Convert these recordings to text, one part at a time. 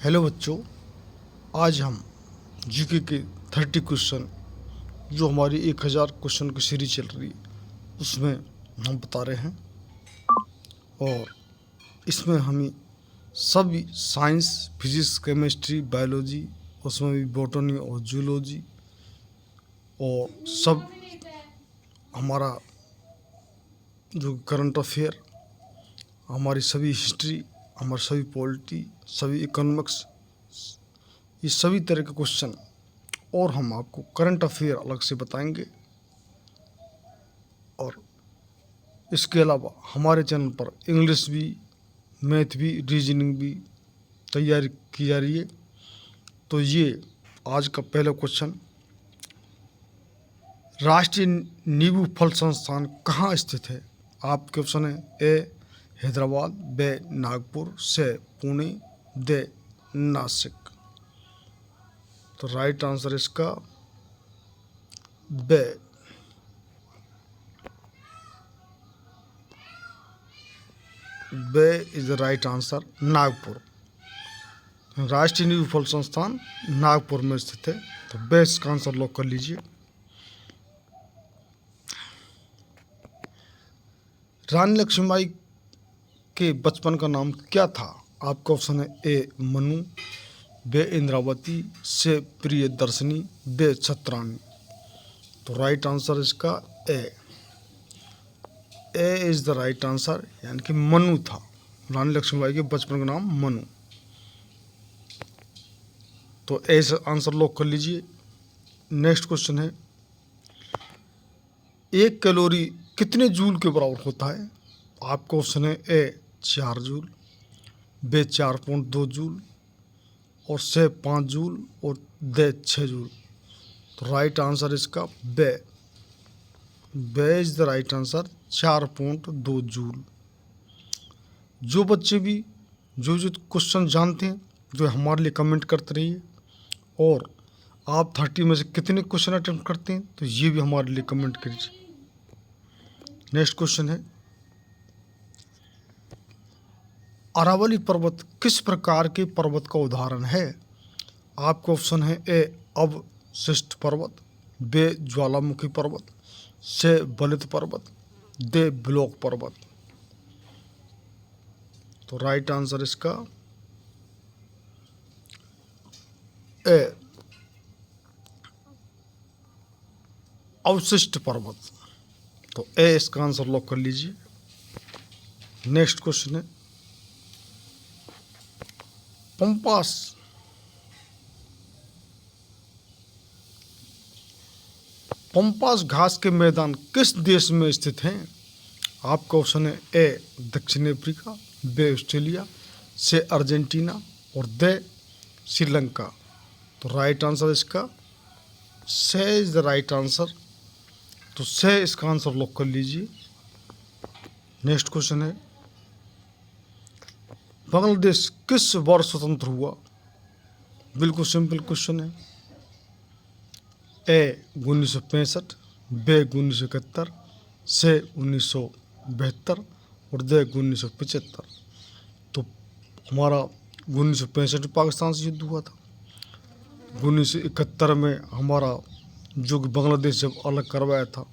Hello बच्चों, आज हम जीके के 30 क्वेश्चन जो हमारी 1000 क्वेश्चन की सीरीज चल रही है उसमें हम बता रहे हैं। और इसमें हमें सभी साइंस, फिजिक्स, केमिस्ट्री, बायोलॉजी, उसमें भी बॉटनी और जूलॉजी और सब हमारा जो करंट अफेयर, हमारी सभी हिस्ट्री, हमारी सभी पॉलिटी, सभी इकोनॉमिक्स, ये सभी तरह के क्वेश्चन और हम आपको करंट अफेयर अलग से बताएंगे। और इसके अलावा हमारे चैनल पर इंग्लिश भी, मैथ भी, रीजनिंग भी तैयारी की जा रही है। तो ये आज का पहला क्वेश्चन, राष्ट्रीय नींबू फल संस्थान कहाँ स्थित है? आपके ऑप्शन है A Hyderabad, B Nagpur, C Pune, D Nashik. तो राइट आंसर इसका B, B is the right answer, Nagpur. राष्ट्रीय नींबू फल संस्थान नागपुर में स्थित है। तो बे इसका आंसर लॉक कर लीजिए। रानी लक्ष्मीबाई के बचपन का नाम क्या था? आपका ऑप्शन है ए मनु, बे इंद्रावती, से प्रियदर्शनी, बे छत्रानी। तो राइट आंसर इसका A is the right answer, यानी कि मनु था। रानी लक्ष्मीबाई के बचपन का नाम मनु। तो ए आंसर लॉक कर लीजिए। नेक्स्ट क्वेश्चन है, एक कैलोरी कितने जूल के बराबर होता है? आपका ऑप्शन है ए 4 जूल, बे 4.2 जूल, और से 5 जूल, और दे 6 जूल। तो राइट आंसर इसका B is the right answer, 4.2 joule. जो बच्चे भी जो क्वेश्चन जानते हैं जो हमारे लिए कमेंट करते रहिए। और आप 30 में से कितने क्वेश्चन अटेम्प्ट करते हैं तो ये भी हमारे लिए कमेंट कीजिए। नेक्स्ट क्वेश्चन है, अरावली पर्वत किस प्रकार के पर्वत का उदाहरण है? आपका ऑप्शन है ए अवशिष्ट पर्वत, बे ज्वालामुखी पर्वत, से बलित पर्वत, दे ब्लॉक पर्वत। तो राइट आंसर इसका ए अवशिष्ट पर्वत। तो ए इसका आंसर लॉक कर लीजिए। नेक्स्ट क्वेश्चन है, पंपास घास के मैदान किस देश में स्थित हैं? आपका ऑप्शन है ए दक्षिण अफ्रीका, बे ऑस्ट्रेलिया, से अर्जेंटीना, और दे श्रीलंका। तो राइट आंसर इसका से इज द राइट आंसर। तो से इसका आंसर लॉक कर लीजिए। नेक्स्ट क्वेश्चन है, बांग्लादेश किस वर्ष स्वतंत्र हुआ? बिल्कुल सिंपल क्वेश्चन है। ए 1965, बे 1971, से 1972, और दे 1975। तो हमारा 1965 में पाकिस्तान से युद्ध हुआ था। 1971 में हमारा जो बांग्लादेश जब अलग करवाया था,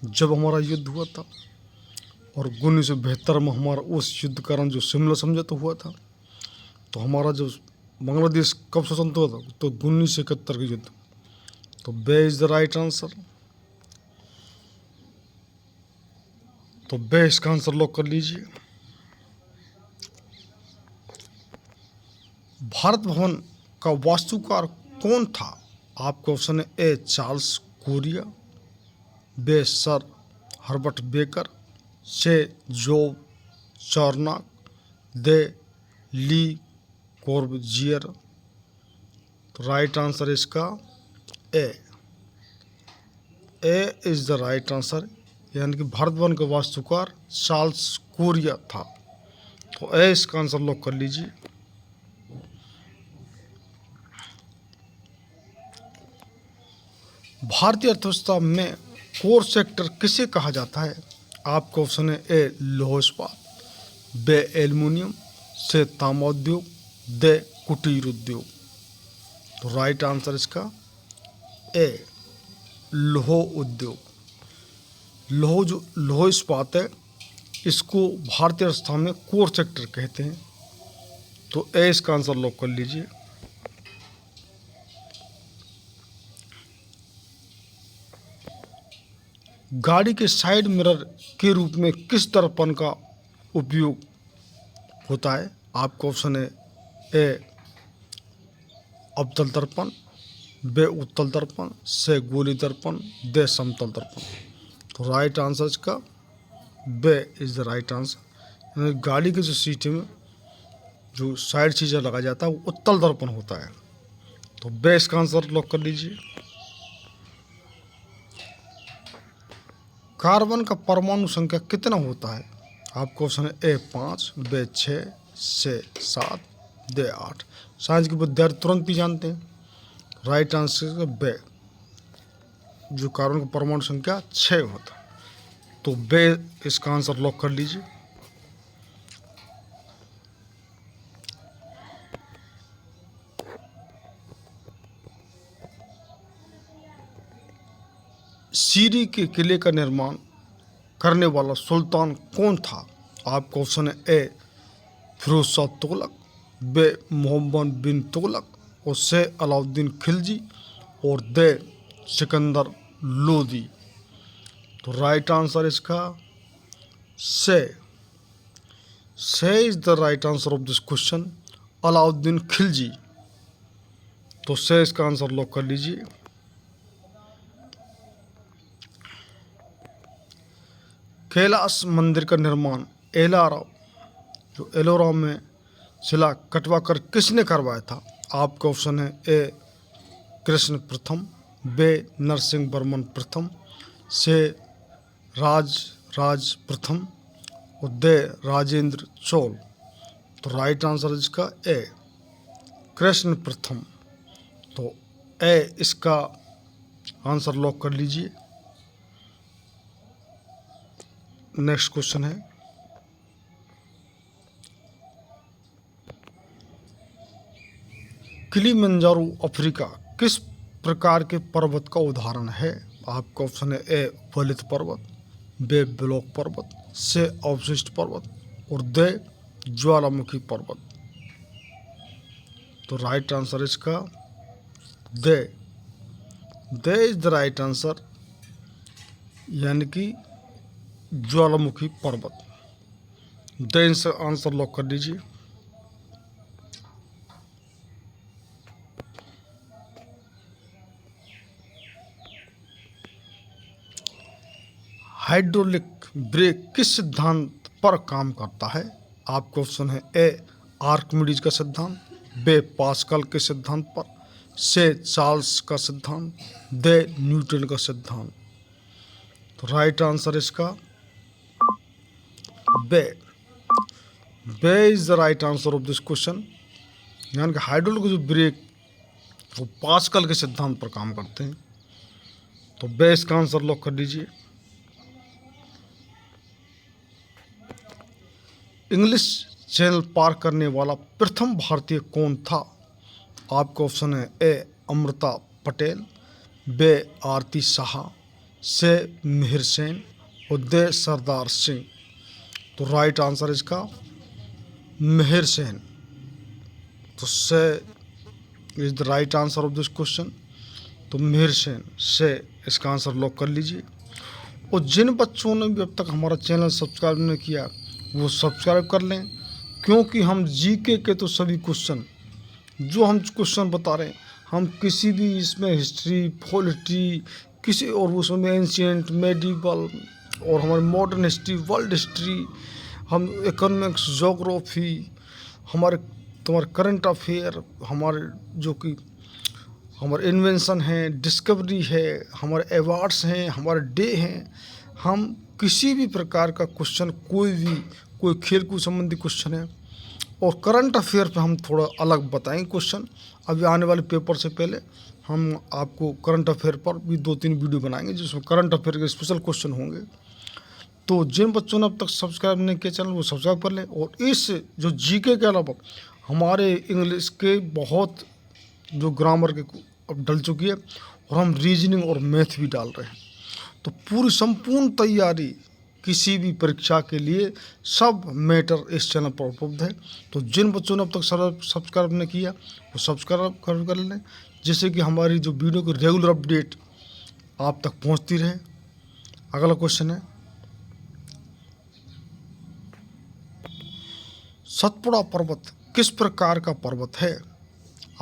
जब हमारा युद्ध हुआ था। और 1972 में हमारा उस युद्ध कारण जो शिमला समझौता हुआ था। तो हमारा जो बांग्लादेश कब स्वतंत्र हुआ था? तो 1971 के युद्ध। तो बे इज द राइट आंसर। तो बे इसका आंसर लॉक कर लीजिए। भारत भवन का वास्तुकार कौन था? आपका ऑप्शन है A Charles Correa, B sir Herbert Baker, C Job चार्नक, दे ली कॉर्बुजियर। तो राइट आंसर इसका A is the right answer, यानी कि भारत भवन का वास्तुकार चार्ल्स कोरिया था। तो ए इसका आंसर लॉक कर लीजिए। भारतीय अर्थव्यवस्था में कोर सेक्टर किसे कहा जाता है? आपका ऑप्शन है ए लौह इस्पात, बे एल्युमिनियम, से तांबा उद्योग, द कुटीर उद्योग। तो राइट आंसर इसका ए लौह उद्योग। लौह इस्पात है, इसको भारतीय अर्थव्यवस्था में कोर सेक्टर कहते हैं। तो ए इसका आंसर लॉक कर लीजिए। गाड़ी के साइड मिरर के रूप में किस दर्पण का उपयोग होता है? आपका ऑप्शन है ए अवतल दर्पण, बे उत्तल दर्पण, से गोली दर्पण, दे समतल दर्पण। तो राइट आंसर इसका B is the right answer. गाड़ी के जो सीट में जो साइड चीज़ें लगाया जाता है वो उत्तल दर्पण होता है। तो बे इसका आंसर लॉक कर लीजिए। कार्बन का परमाणु संख्या कितना होता है? आपका ऑप्शन है ए 5, बे 6, से 7, दे 8। साइंस के विद्यार्थी तुरंत भी जानते हैं। राइट आंसर बे, जो कार्बन का परमाणु संख्या 6 होता है। तो बे इसका आंसर लॉक कर लीजिए। सीरी के किले का निर्माण करने वाला सुल्तान कौन था? आपका ऑप्शन है ए फिरोज शाह तुगलक, बे मोहम्मद बिन तुगलक, और से अलाउद्दीन खिलजी, और दे सिकंदर लोदी। तो राइट आंसर इसका से is the right answer of this question, Alauddin Khilji. तो से इसका आंसर लॉक कर लीजिए। कैलाश मंदिर का निर्माण एलोरा में शिला कटवाकर किसने करवाया था? आपका ऑप्शन है ए कृष्ण प्रथम, बे नरसिंह वर्मन प्रथम, से राज प्रथम, और दे राजेंद्र चोल। तो राइट आंसर इसका ए कृष्ण प्रथम। तो ए इसका आंसर लॉक कर लीजिए। नेक्स्ट क्वेश्चन है, किलिमंजारो अफ्रीका किस प्रकार के पर्वत का उदाहरण है? आपका ऑप्शन है ए वलित पर्वत, बे ब्लॉक पर्वत, से अवशिष्ट पर्वत, और दे ज्वालामुखी पर्वत। तो राइट आंसर इसका D is the right answer, यानी कि ज्वालामुखी पर्वत। दे आंसर लॉक कर दीजिए। हाइड्रोलिक ब्रेक किस सिद्धांत पर काम करता है? आपका ऑप्शन है ए आर्किमिडीज का सिद्धांत, बे पास्कल के सिद्धांत पर, से चार्ल्स का सिद्धांत, दे न्यूटन का सिद्धांत। तो राइट आंसर इसका B is the right answer of this question. यानी कि हाइड्रोलिक जो ब्रेक वो पास्कल के सिद्धांत पर काम करते हैं। तो बे इसका आंसर लॉक कर दीजिए। इंग्लिश चैनल पार करने वाला प्रथम भारतीय कौन था? आपका ऑप्शन है ए अमृता पटेल, बे आरती शाह, से मिहिर सेन, और दे सरदार सिंह। तो राइट आंसर इसका मिहिर सेन। तो से is the right answer of this question. तो मिहिर सेन से इसका आंसर लॉक कर लीजिए। और जिन बच्चों ने भी अब तक हमारा चैनल सब्सक्राइब नहीं किया वो सब्सक्राइब कर लें, क्योंकि हम जीके के तो सभी क्वेश्चन जो हम क्वेश्चन बता रहे हैं, हम किसी भी इसमें हिस्ट्री, पॉलिटी, किसी और उसमें एंशिएंट, मेडिवल, और हमारी मॉडर्न हिस्ट्री, वर्ल्ड हिस्ट्री, हम इकोनॉमिक्स, जोग्राफी, तुम्हारे करंट अफेयर, हमारे जो कि हमारे इन्वेंशन हैं, डिस्कवरी है, हमारे अवार्ड्स हैं, हमारे डे हैं, हम किसी भी प्रकार का क्वेश्चन, कोई खेल कूद संबंधी क्वेश्चन है और करंट अफेयर पे हम थोड़ा अलग बताएंगे क्वेश्चन। अभी आने वाले पेपर से पहले हम आपको करंट अफेयर पर भी 2-3 वीडियो बनाएंगे जिसमें करंट अफेयर के स्पेशल क्वेश्चन होंगे। तो जिन बच्चों ने अब तक सब्सक्राइब नहीं किया चैनल वो सब्सक्राइब कर लें। और इस जो जीके के अलावा हमारे इंग्लिश के बहुत जो ग्रामर के अब डल चुकी है और हम रीजनिंग और मैथ भी डाल रहे हैं। तो पूरी संपूर्ण तैयारी किसी भी परीक्षा के लिए सब मैटर इस चैनल पर उपलब्ध है। तो जिन बच्चों ने अब तक सब्सक्राइब नहीं किया वो सब्सक्राइब कर लें, जिससे कि हमारी जो वीडियो की रेगुलर अपडेट आप तक पहुंचती रहे। अगला क्वेश्चन है, सतपुड़ा पर्वत किस प्रकार का पर्वत है?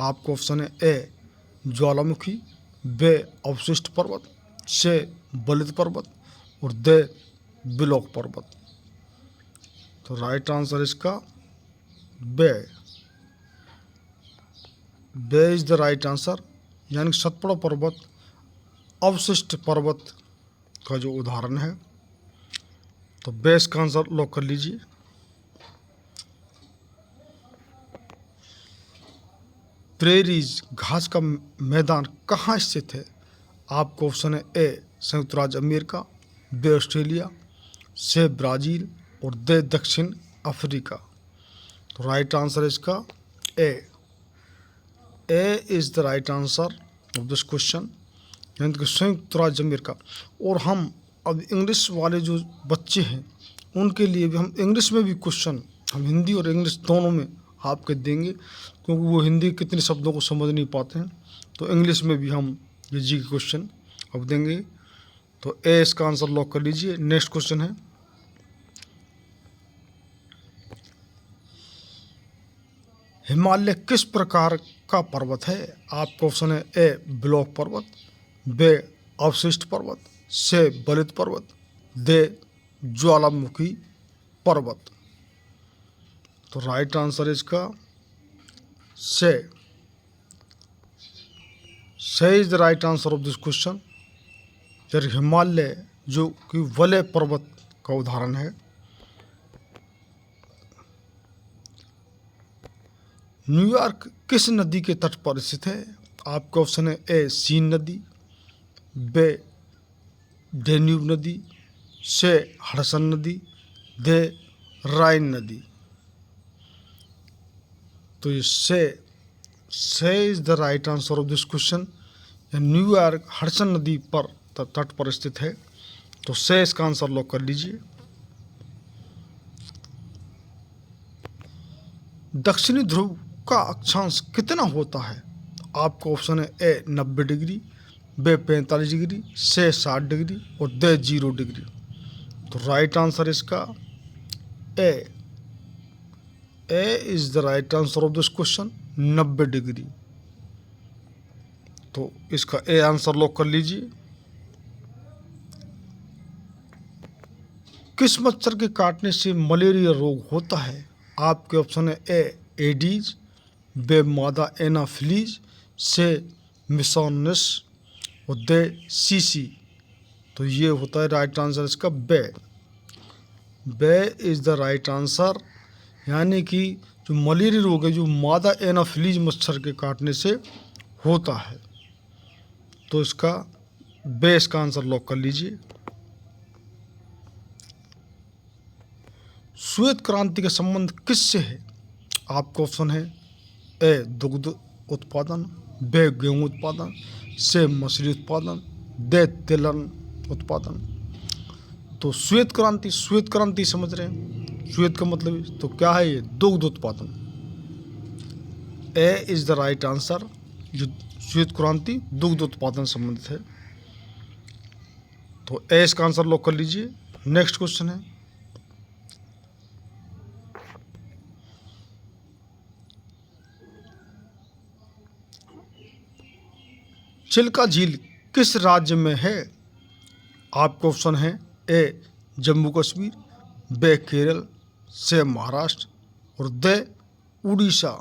आपको ऑप्शन है ए ज्वालामुखी, बे अवशिष्ट पर्वत, से बलित पर्वत और दे बिलोक पर्वत। तो राइट आंसर इसका बे। बे इज द राइट आंसर, यानी सतपुड़ा पर्वत अवशिष्ट पर्वत का जो उदाहरण है। तो बे इसका आंसर लॉक कर लीजिए। प्रेरीज घास का मैदान कहाँ स्थित है? आपको ऑप्शन है ए संयुक्त राज्य America, B Australia, C Brazil और दे दक्षिण अफ्रीका। तो राइट आंसर इसका A. A is the right answer of this question, यानी कि संयुक्त राज्य अमेरिका। और हम अब इंग्लिश वाले जो बच्चे हैं उनके लिए भी हम इंग्लिश में भी क्वेश्चन हम हिंदी और इंग्लिश दोनों में आपके देंगे, क्योंकि वो हिंदी कितने शब्दों को समझ नहीं पाते हैं। तो इंग्लिश में भी हम ये जी के क्वेश्चन अब देंगे। तो ए इसका आंसर लॉक कर लीजिए। नेक्स्ट क्वेश्चन है, हिमालय किस प्रकार का पर्वत है? आपका ऑप्शन है ए बिलोक पर्वत, बे अवशिष्ट पर्वत, से बलित पर्वत, दे ज्वालामुखी पर्वत। तो राइट आंसर इसका से। से is the right answer of this question, यानी हिमालय जो कि वलय पर्वत का उदाहरण है। न्यूयॉर्क किस नदी के तट पर स्थित है? आपका ऑप्शन है ए सीन नदी, बे डेन्यूब नदी, से हडसन नदी, दे राइन नदी। तो ये से is the right answer of this question. New York Hudson नदी पर तट पर स्थित है। तो से इसका आंसर लॉक कर लीजिए। दक्षिणी ध्रुव का अक्षांश कितना होता है? आपको ऑप्शन है ए 90 डिग्री, बे 45 डिग्री, से 60 डिग्री और दे 0 डिग्री। तो राइट आंसर इसका A. A is the right answer of this question, 90 degree. तो इसका ए आंसर लॉक कर लीजिए। किस मच्छर के काटने से मलेरिया रोग होता है? आपके ऑप्शन है ए एडीज, बे मादा एनाफिलीज, से मिसोनस और दे सीसी। तो ये होता है राइट आंसर इसका बे। बे इज द राइट आंसर, यानी कि जो मलेरिया रोग है जो मादा एनाफिलीज मच्छर के काटने से होता है। तो इसका बे इसका आंसर लॉक कर लीजिए। श्वेत क्रांति का संबंध किससे है? आपका ऑप्शन है ए दुग्ध उत्पादन, बे गेहूं उत्पादन, से मछली उत्पादन, दे तिलहन उत्पादन। तो श्वेत क्रांति समझ रहे हैं, श्वेत का मतलब तो क्या है? ये दुग्ध उत्पादन। ए इज द राइट आंसर, जो श्वेत क्रांति दुग्ध उत्पादन संबंधित है। तो ए इसका आंसर लॉक कर लीजिए। नेक्स्ट क्वेश्चन है, चिल्का झील किस राज्य में है? आपको ऑप्शन है ए जम्मू कश्मीर, बे केरल, से महाराष्ट्र और दे उड़ीसा।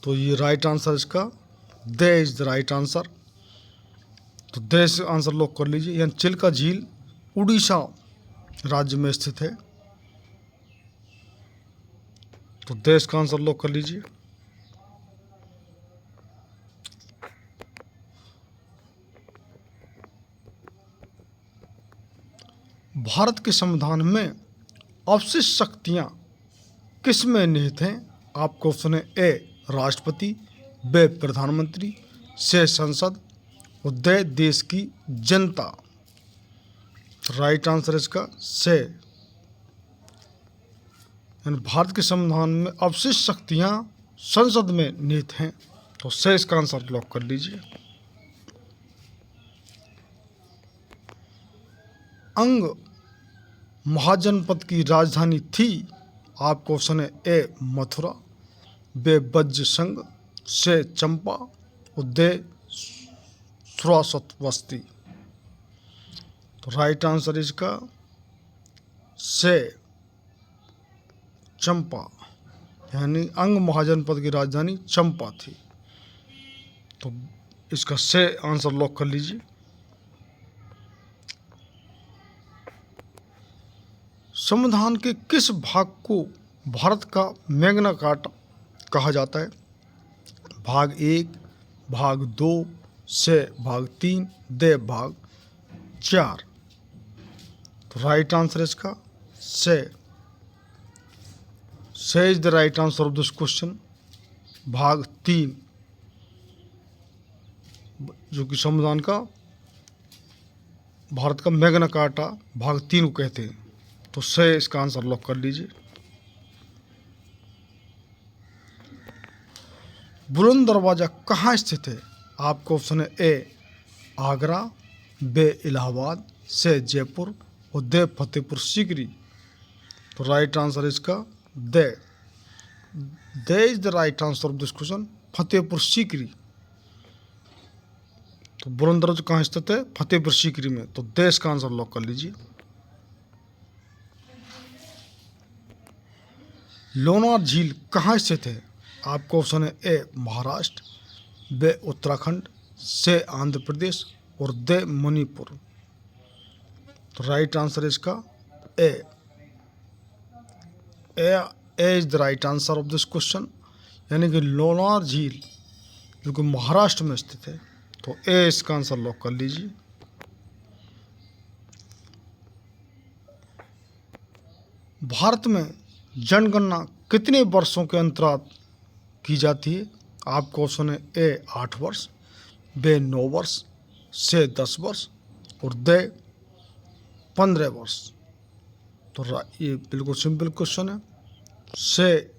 तो ये राइट आंसर इसका D is the right answer. तो दे से आंसर लॉक कर लीजिए, यानी चिल्का झील उड़ीसा राज्य में स्थित है। तो देश का आंसर लॉक कर लीजिए। भारत के संविधान में अवशिष्ट शक्तियाँ किस में निहित हैं? आपको ऑप्शन है ए राष्ट्रपति, बी प्रधानमंत्री, सी संसद और डी देश की जनता। राइट आंसर इसका से। भारत के संविधान में अवशिष्ट शक्तियां संसद में निहित हैं, तो से इसका आंसर लॉक कर लीजिए। अंग महाजनपद की राजधानी थी? आपको ऑप्शन है ए मथुरा, बी बज्र संघ, से चंपा और दे श्रावस्ती। तो राइट आंसर इसका से चंपा, यानी अंग महाजनपद की राजधानी चंपा थी। तो इसका से आंसर लॉक कर लीजिए। संविधान के किस भाग को भारत का मैग्ना कार्टा कहा जाता है? भाग 1, भाग 2, से भाग 3, दे भाग 4। तो राइट आंसर इसका से is the right answer of this question. भाग 3 जो कि संविधान का भारत का मैग्ना कार्टा भाग 3 को कहते हैं। तो से इसका आंसर लॉक कर लीजिए। बुलंद दरवाजा कहाँ स्थित है? आपको ऑप्शन है ए आगरा, बी इलाहाबाद, से जयपुर और दे फतेहपुर सीकरी। तो राइट आंसर इसका D is the right answer of this question, Fatehpur Sikri. तो बुलंद दरवाजा कहाँ स्थित है? फतेहपुर सीकरी में। तो दे इसका आंसर लॉक कर लीजिए। लोनार झील कहाँ स्थित है? आपको ऑप्शन है ए महाराष्ट्र, बी उत्तराखंड, से आंध्र प्रदेश और दे मणिपुर। तो राइट आंसर इसका A is the right answer of this question, यानी कि लोनार झील जो कि महाराष्ट्र में स्थित है। तो ए इसका आंसर लॉक कर लीजिए। भारत में जनगणना कितने वर्षों के अंतराल की जाती है? आपको ऑप्शन है ए 8 वर्ष, बी 9 वर्ष, से 10 वर्ष और दे 15 वर्ष। तो ये बिल्कुल सिंपल क्वेश्चन है। से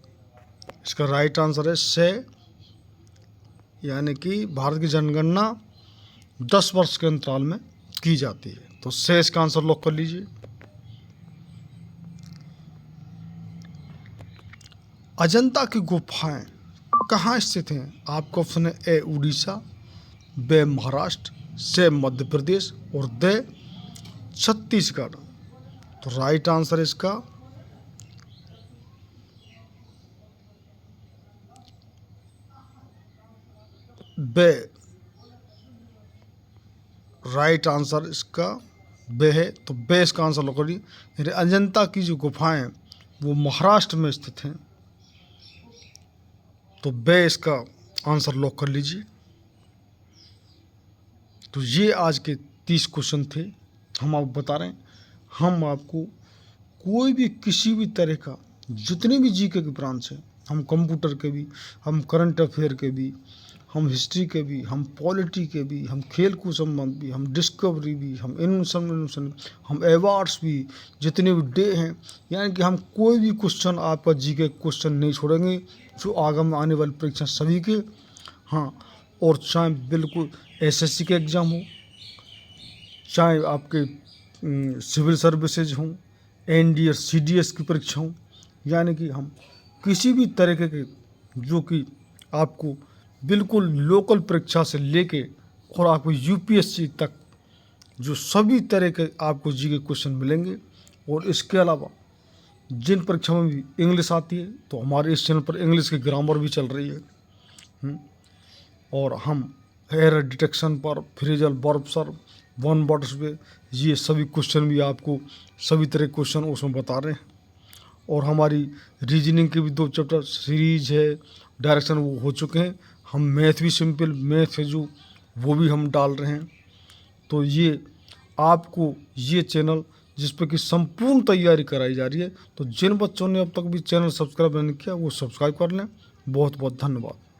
इसका राइट आंसर है से, यानी कि भारत की जनगणना 10 वर्ष के अंतराल में की जाती है। तो से इसका आंसर लॉक कर लीजिए। अजंता की गुफाएं कहाँ स्थित हैं? आपको ऑप्शन है ए उड़ीसा, बी महाराष्ट्र, से मध्य प्रदेश और दे छत्तीसगढ़। तो राइट आंसर इसका बे, राइट आंसर इसका बे है। तो बे इसका आंसर लॉक करिए। यानी अजंता की जो गुफाएं हैं वो महाराष्ट्र में स्थित हैं। तो बे इसका आंसर लॉक कर लीजिए। तो ये आज के 30 क्वेश्चन थे। हम आपको बता रहे हैं, हम आपको कोई भी किसी भी तरह का जितने भी जीके के ब्रांच हैं, हम कंप्यूटर के भी, हम करंट अफेयर के भी, हम हिस्ट्री के भी, हम पॉलिटी के भी, हम खेल कूद संबंध भी, हम डिस्कवरी भी, हम इन्वेंशन, हम अवार्ड्स भी, जितने भी डे हैं, यानी कि हम कोई भी क्वेश्चन आपका जीके क्वेश्चन नहीं छोड़ेंगे जो आगामी आने वाली परीक्षा सभी के। हाँ, और चाहे बिल्कुल एसएससी के एग्ज़ाम हो, चाहे आपके सिविल सर्विसेज हों, एनडीए सीडीएस की परीक्षा हो, यानी कि हम किसी भी तरीके के जो कि आपको बिल्कुल लोकल परीक्षा से लेके और आपको यूपीएससी तक जो सभी तरह के आपको जीके क्वेश्चन मिलेंगे। और इसके अलावा जिन परीक्षाओं में भी इंग्लिश आती है तो हमारे इस चैनल पर इंग्लिश की ग्रामर भी चल रही है। और हम एरर डिटेक्शन पर, फ्रेजल वर्ब सर्व, वन वर्ड्स पे ये सभी क्वेश्चन भी आपको सभी तरह के क्वेश्चन उसमें बता रहे हैं। और हमारी रीजनिंग के भी 2 चैप्टर सीरीज है, डायरेक्शन वो हो चुके हैं। हम मैथ भी सिंपल मैथ है जो वो भी हम डाल रहे हैं। तो ये आपको ये चैनल जिस पे कि संपूर्ण तैयारी कराई जा रही है। तो जिन बच्चों ने अब तक भी चैनल सब्सक्राइब नहीं किया वो सब्सक्राइब कर लें। बहुत बहुत धन्यवाद।